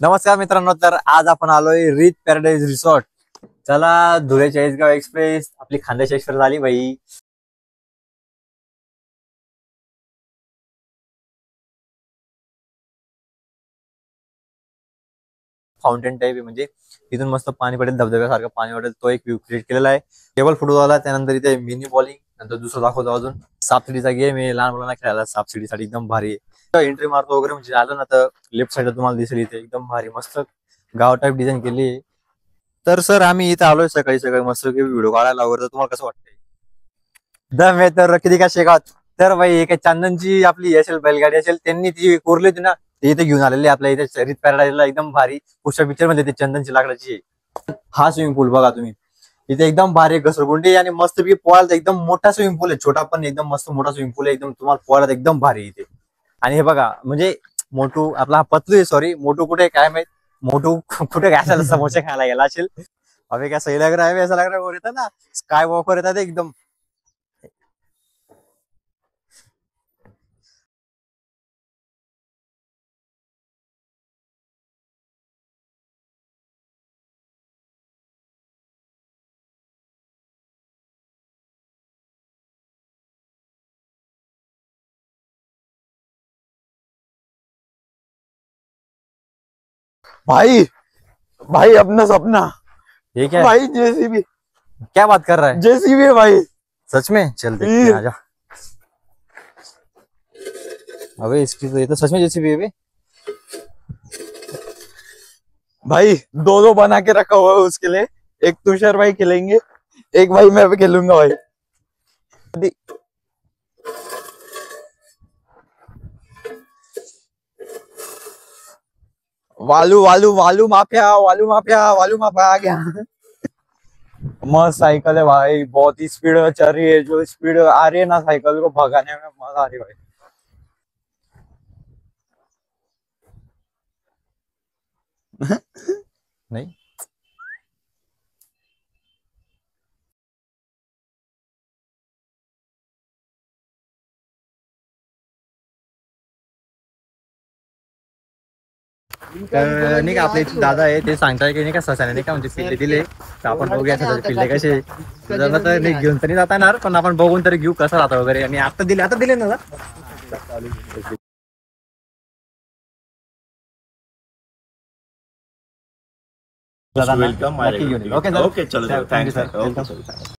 नमस्कार मित्रांनो, तर आज आपण आलोय रीत पॅराडाइज रिसॉर्ट. चला, धुळे चाळीसगाव एक्सप्रेस आपली खानदेश एक्सप्रेस आली भाई. फाउंटेन टाईप आहे, म्हणजे इथून मस्त पाणी पडेल, धबधब्यासारखं पाणी पडेल. तो एक व्ह्यू क्रिएट केलेला आहे. टेबल फुटबॉल, त्यानंतर इथे मिनी बॉलिंग, नंतर दुसरं दाखवतो अजून सापशिडीचा गेम आहे. लहान मुलांना खेळायला सापशिडीसाठी एकदम भारी आहे. एंट्री मारतो वगैरे म्हणजे आलं ना, तर लेफ्ट साईडला तुम्हाला दिसेल इथे एकदम भारी मस्त गाव टाईप डिझाईन केली आहे. तर सर, आम्ही इथे आलोय सकाळी सकाळी मस्त व्हिडिओ काढायला वगैरे. तर तुम्हाला कसं वाटतंय? दम आहे तर किती का शेगाव. तर भाई एक चंदनची आपली असेल बैलगाडी असेल, त्यांनी ती कोरली होती ना, ते इथे घेऊन आलेली आपल्या इथे रीत पॅराडाइजला. एकदम भारी पुष्पा पिक्चर मध्ये ते चंदनची लाकडाची आहे. हा स्विमिंग पूल बघा तुम्ही, इथे एकदम भारी घसरगुंडी आणि मस्त पैकी पोहायला एकदम मोठा स्विमिंग पूल आहे. छोटा पण एकदम मस्त मोठा स्विमिंग पूल आहे. एकदम तुम्हाला पोहायला एकदम भारी इथे. आणि हे बघा, म्हणजे मोटू आपला पतलू आहे, सॉरी मोटू कुठे काय माहित. मोटू कुठे काय असेल, समोसे खायला गेला असेल. अभि क्या सही लग रहा है, ऐसा लग रहा है वो रहता ना स्काय वॉकर रहता था एकदम. भाई भाई अपना सपना। ये क्या है? भाई जेसीबी। क्या बात कर रहा है? जेसीबी है भाई। सच में? चल देखते हैं, आजा. अबे इसकी तो, ये तो सच में जैसी भी है बे. भाई दो दो बना के रखा हुआ है उसके लिए। एक तुषार भाई खेलेंगे, एक भाई मैं भी खेलूंगा भाई। वालू वालू वालू माफिया, वालू माफिया, वालू माफिया आ गया। मस्त साइकिल है भाई, बहुत ही स्पीड चल रही है। जो स्पीड आ रही है ना साइकिल को भगाने में मजा आ रही है भाई। नहीं. तर नाही का, आपले इथे दादा आहे, ते सांगताय की नाही का ससाने नाही का म्हणजे पिल्ले दिले. तर आपण बघूया ससाचे पिल्ले कसे. जरा तर नाही घेऊन तरी जाता येणार, पण आपण बघून तरी घेऊ कसं राहतं वगैरे. आणि आता दिले ना. वेलकम. नक्की घेऊन येईल. ओके ओके, चलो, थँक्स. सर. ओके.